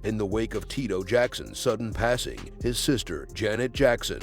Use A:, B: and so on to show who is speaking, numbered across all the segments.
A: In the wake of Tito Jackson's sudden passing, his sister, Janet Jackson,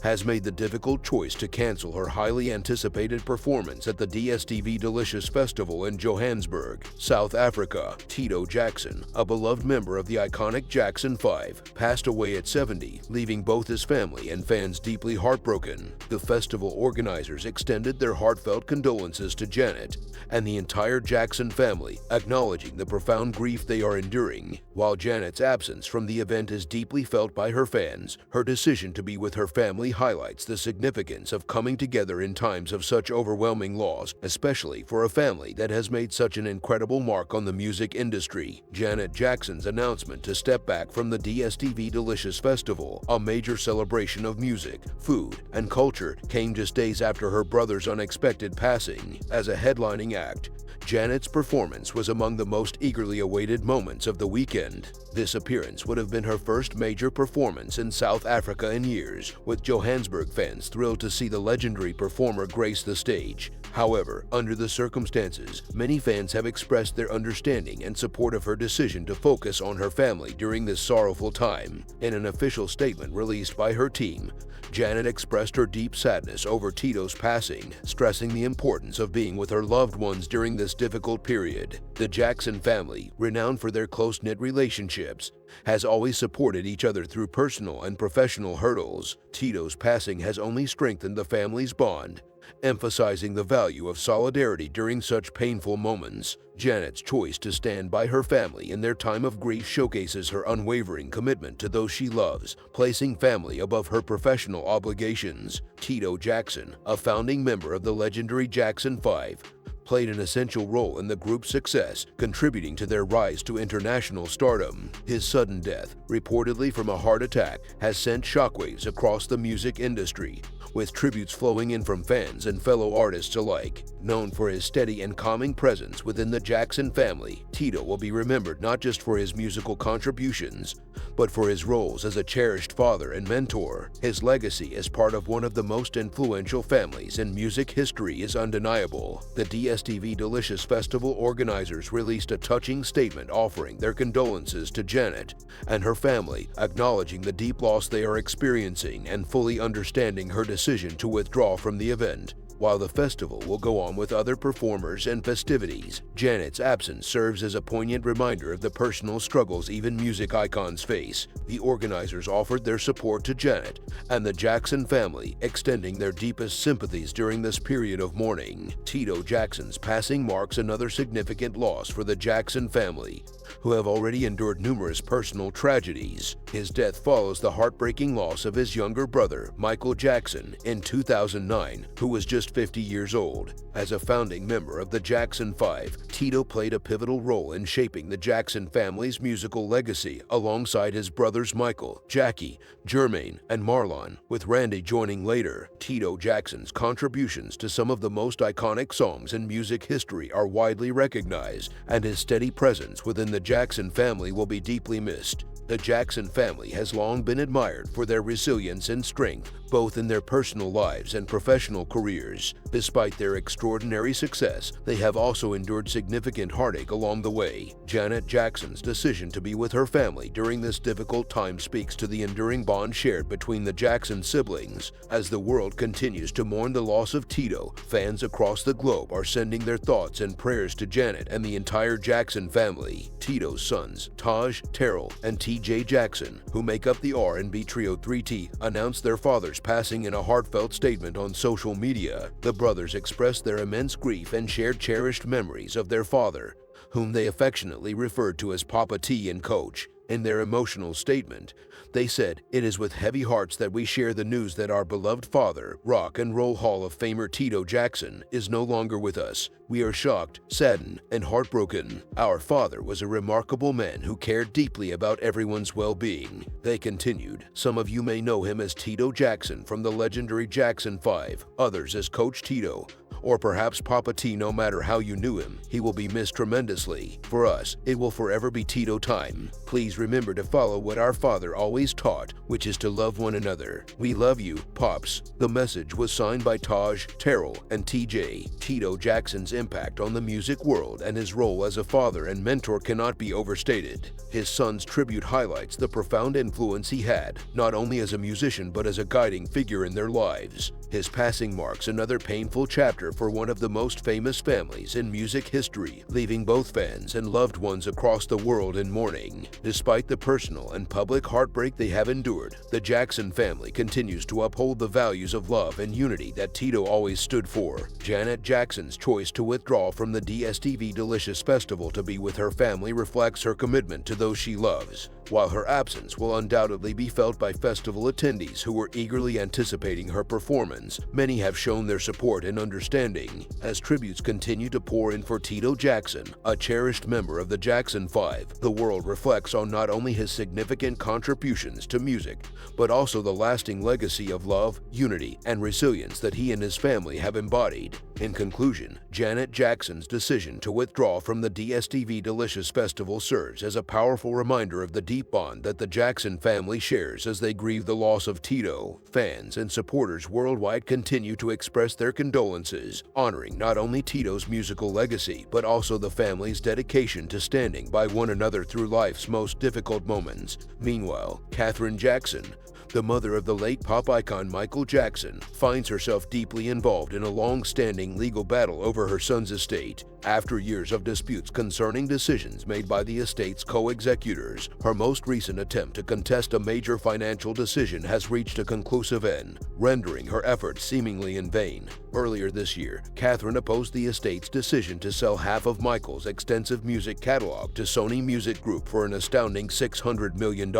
A: has made the difficult choice to cancel her highly anticipated performance at the DStv Delicious Festival in Johannesburg, South Africa. Tito Jackson, a beloved member of the iconic Jackson 5, passed away at 70, leaving both his family and fans deeply heartbroken. The festival organizers extended their heartfelt condolences to Janet and the entire Jackson family, acknowledging the profound grief they are enduring. While Janet's absence from the event is deeply felt by her fans, her decision to be with her family highlights the significance of coming together in times of such overwhelming loss, especially for a family that has made such an incredible mark on the music industry. Janet Jackson's announcement to step back from the DStv Delicious Festival, a major celebration of music, food, and culture, came just days after her brother's unexpected passing. As a headlining act, Janet's performance was among the most eagerly awaited moments of the weekend. This appearance would have been her first major performance in South Africa in years, with Johannesburg fans thrilled to see the legendary performer grace the stage. However, under the circumstances, many fans have expressed their understanding and support of her decision to focus on her family during this sorrowful time. In an official statement released by her team, Janet expressed her deep sadness over Tito's passing, stressing the importance of being with her loved ones during this difficult period. The Jackson family, renowned for their close-knit relationships, has always supported each other through personal and professional hurdles. Tito's passing has only strengthened the family's bond, emphasizing the value of solidarity during such painful moments. Janet's choice to stand by her family in their time of grief showcases her unwavering commitment to those she loves, placing family above her professional obligations. Tito Jackson, a founding member of the legendary Jackson 5, played an essential role in the group's success, contributing to their rise to international stardom. His sudden death, reportedly from a heart attack, has sent shockwaves across the music industry, with tributes flowing in from fans and fellow artists alike. Known for his steady and calming presence within the Jackson family, Tito will be remembered not just for his musical contributions, but for his roles as a cherished father and mentor. His legacy as part of one of the most influential families in music history is undeniable. The DStv Delicious Festival organizers released a touching statement offering their condolences to Janet and her family, acknowledging the deep loss they are experiencing and fully understanding her decision to withdraw from the event. While the festival will go on with other performers and festivities, Janet's absence serves as a poignant reminder of the personal struggles even music icons face. The organizers offered their support to Janet and the Jackson family, extending their deepest sympathies during this period of mourning. Tito Jackson's passing marks another significant loss for the Jackson family, who have already endured numerous personal tragedies. His death follows the heartbreaking loss of his younger brother, Michael Jackson, in 2009, who was just 50 years old. As a founding member of the Jackson 5, Tito played a pivotal role in shaping the Jackson family's musical legacy alongside his brothers Michael, Jackie, Jermaine, and Marlon, with Randy joining later. Tito Jackson's contributions to some of the most iconic songs in music history are widely recognized, and his steady presence within the Jackson family will be deeply missed. The Jackson family has long been admired for their resilience and strength, both in their personal lives and professional careers. Despite their extraordinary success, they have also endured significant heartache along the way. Janet Jackson's decision to be with her family during this difficult time speaks to the enduring bond shared between the Jackson siblings. As the world continues to mourn the loss of Tito, fans across the globe are sending their thoughts and prayers to Janet and the entire Jackson family. Tito's sons, Taj, Terrell, and TJ Jackson, who make up the R&B trio 3T, announced their father's passing in a heartfelt statement on social media. The brothers expressed their immense grief and shared cherished memories of their father, whom they affectionately referred to as Papa T and Coach. In their emotional statement, they said, "It is with heavy hearts that we share the news that our beloved father, Rock and Roll Hall of Famer Tito Jackson, is no longer with us. We are shocked, saddened, and heartbroken. Our father was a remarkable man who cared deeply about everyone's well-being." They continued, "Some of you may know him as Tito Jackson from the legendary Jackson 5, others as Coach Tito, or perhaps Papa T. No matter how you knew him, he will be missed tremendously. For us, it will forever be Tito time. Please remember to follow what our father always taught, which is to love one another. We love you, Pops. The message was signed by Taj, Terrell, and TJ. Tito Jackson's impact on the music world and his role as a father and mentor cannot be overstated. His son's tribute highlights the profound influence he had, not only as a musician but as a guiding figure in their lives. His passing marks another painful chapter for one of the most famous families in music history, leaving both fans and loved ones across the world in mourning. Despite the personal and public heartbreak they have endured, the Jackson family continues to uphold the values of love and unity that Tito always stood for. Janet Jackson's choice to withdraw from the DStv Delicious Festival to be with her family reflects her commitment to those she loves. While her absence will undoubtedly be felt by festival attendees who were eagerly anticipating her performance, many have shown their support and understanding. As tributes continue to pour in for Tito Jackson, a cherished member of the Jackson 5, the world reflects on not only his significant contributions to music, but also the lasting legacy of love, unity, and resilience that he and his family have embodied. In conclusion, Janet Jackson's decision to withdraw from the DStv Delicious Festival serves as a powerful reminder of the deep bond that the Jackson family shares as they grieve the loss of Tito. Fans and supporters worldwide continue to express their condolences, honoring not only Tito's musical legacy but also the family's dedication to standing by one another through life's most difficult moments. Meanwhile, Catherine Jackson, the mother of the late pop icon Michael Jackson, finds herself deeply involved in a long-standing legal battle over her son's estate. After years of disputes concerning decisions made by the estate's co-executors, her most recent attempt to contest a major financial decision has reached a conclusive end, rendering her efforts seemingly in vain. Earlier this year, Catherine opposed the estate's decision to sell half of Michael's extensive music catalog to Sony Music Group for an astounding $600 million.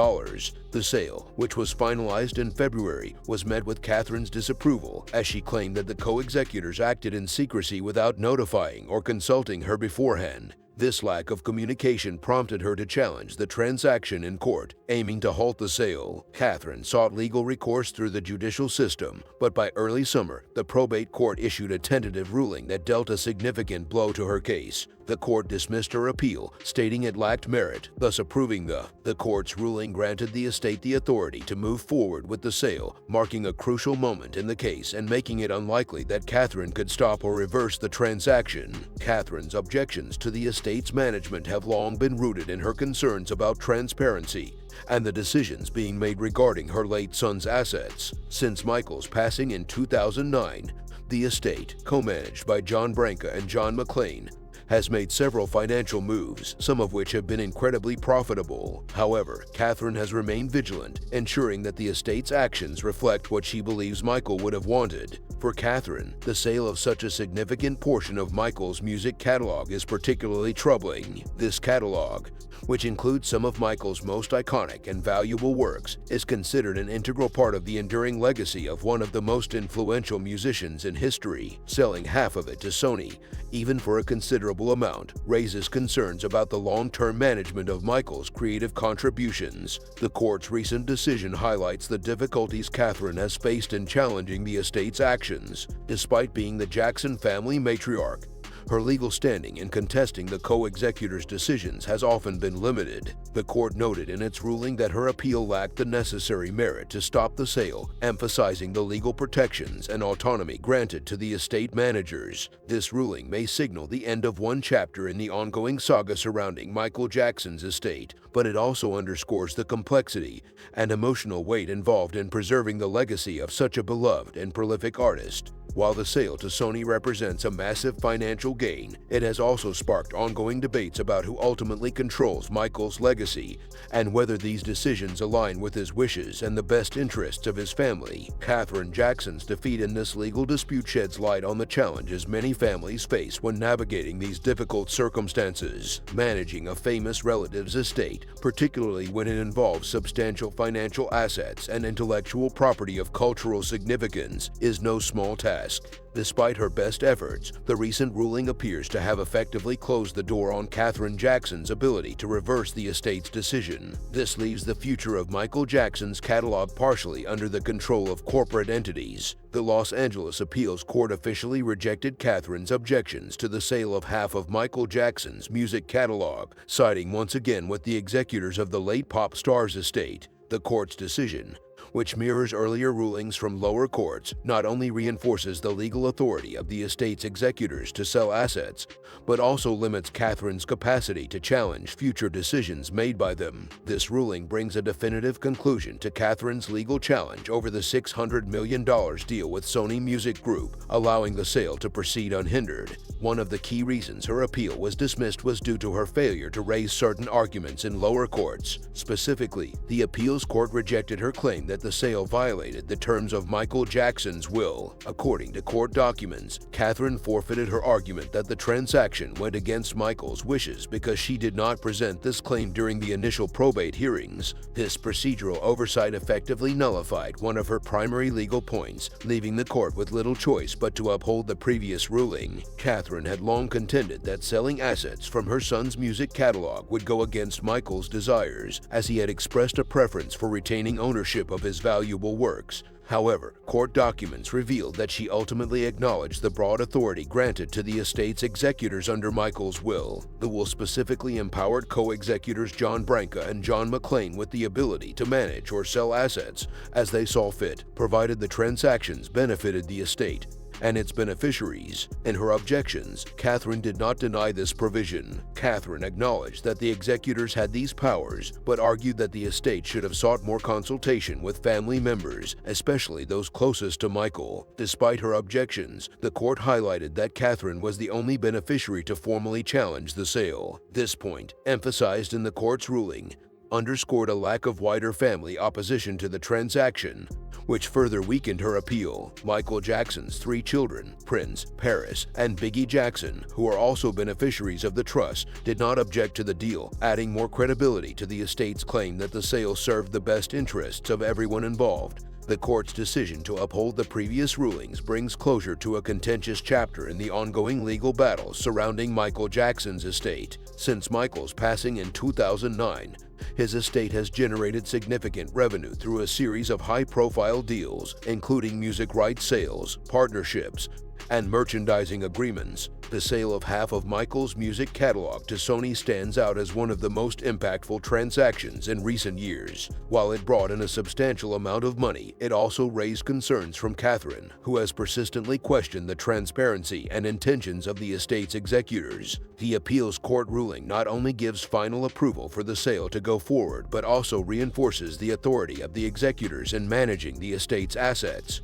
A: The sale, which was finalized in February, was met with Catherine's disapproval, as she claimed that the co-executors acted in secrecy without notifying or consulting her beforehand. This lack of communication prompted her to challenge the transaction in court, aiming to halt the sale. Catherine sought legal recourse through the judicial system, but by early summer, the probate court issued a tentative ruling that dealt a significant blow to her case. The court dismissed her appeal, stating it lacked merit, thus approving the court's ruling granted the estate the authority to move forward with the sale, marking a crucial moment in the case and making it unlikely that Catherine could stop or reverse the transaction. Catherine's objections to the estate's management have long been rooted in her concerns about transparency and the decisions being made regarding her late son's assets. Since Michael's passing in 2009, the estate, co-managed by John Branca and John McClain, has made several financial moves, some of which have been incredibly profitable. However, Catherine has remained vigilant, ensuring that the estate's actions reflect what she believes Michael would have wanted. For Catherine, the sale of such a significant portion of Michael's music catalog is particularly troubling. This catalog, which includes some of Michael's most iconic and valuable works, is considered an integral part of the enduring legacy of one of the most influential musicians in history. Selling half of it to Sony, even for a considerable amount, raises concerns about the long-term management of Michael's creative contributions. The court's recent decision highlights the difficulties Catherine has faced in challenging the estate's actions. Despite being the Jackson family matriarch, her legal standing in contesting the co-executors' decisions has often been limited. The court noted in its ruling that her appeal lacked the necessary merit to stop the sale, emphasizing the legal protections and autonomy granted to the estate managers. This ruling may signal the end of one chapter in the ongoing saga surrounding Michael Jackson's estate, but it also underscores the complexity and emotional weight involved in preserving the legacy of such a beloved and prolific artist. While the sale to Sony represents a massive financial gain, it has also sparked ongoing debates about who ultimately controls Michael's legacy and whether these decisions align with his wishes and the best interests of his family. Catherine Jackson's defeat in this legal dispute sheds light on the challenges many families face when navigating these difficult circumstances. Managing a famous relative's estate, particularly when it involves substantial financial assets and intellectual property of cultural significance, is no small task. Despite her best efforts, the recent ruling ruling appears to have effectively closed the door on Catherine Jackson's ability to reverse the estate's decision. This leaves the future of Michael Jackson's catalog partially under the control of corporate entities. The Los Angeles Appeals Court officially rejected Catherine's objections to the sale of half of Michael Jackson's music catalog, siding once again with the executors of the late pop star's estate. The court's decision, which mirrors earlier rulings from lower courts, not only reinforces the legal authority of the estate's executors to sell assets, but also limits Catherine's capacity to challenge future decisions made by them. This ruling brings a definitive conclusion to Catherine's legal challenge over the $600 million deal with Sony Music Group, allowing the sale to proceed unhindered. One of the key reasons her appeal was dismissed was due to her failure to raise certain arguments in lower courts. Specifically, the appeals court rejected her claim that the sale violated the terms of Michael Jackson's will. According to court documents, Catherine forfeited her argument that the transaction went against Michael's wishes because she did not present this claim during the initial probate hearings. This procedural oversight effectively nullified one of her primary legal points, leaving the court with little choice but to uphold the previous ruling. Catherine had long contended that selling assets from her son's music catalog would go against Michael's desires, as he had expressed a preference for retaining ownership of his valuable works. However, court documents revealed that she ultimately acknowledged the broad authority granted to the estate's executors under Michael's will. The will specifically empowered co-executors John Branca and John McClain with the ability to manage or sell assets as they saw fit, provided the transactions benefited the estate and its beneficiaries. In her objections, Catherine did not deny this provision. Catherine acknowledged that the executors had these powers, but argued that the estate should have sought more consultation with family members, especially those closest to Michael. Despite her objections, the court highlighted that Catherine was the only beneficiary to formally challenge the sale. This point, emphasized in the court's ruling, underscored a lack of wider family opposition to the transaction, which further weakened her appeal. Michael Jackson's three children, Prince, Paris, and Biggie Jackson, who are also beneficiaries of the trust, did not object to the deal, adding more credibility to the estate's claim that the sale served the best interests of everyone involved. The court's decision to uphold the previous rulings brings closure to a contentious chapter in the ongoing legal battles surrounding Michael Jackson's estate. Since Michael's passing in 2009, his estate has generated significant revenue through a series of high-profile deals, including music rights sales, partnerships, and merchandising agreements. The sale of half of Michael's music catalog to Sony stands out as one of the most impactful transactions in recent years. While it brought in a substantial amount of money, it also raised concerns from Catherine, who has persistently questioned the transparency and intentions of the estate's executors. The appeals court ruling not only gives final approval for the sale to go forward, but also reinforces the authority of the executors in managing the estate's assets.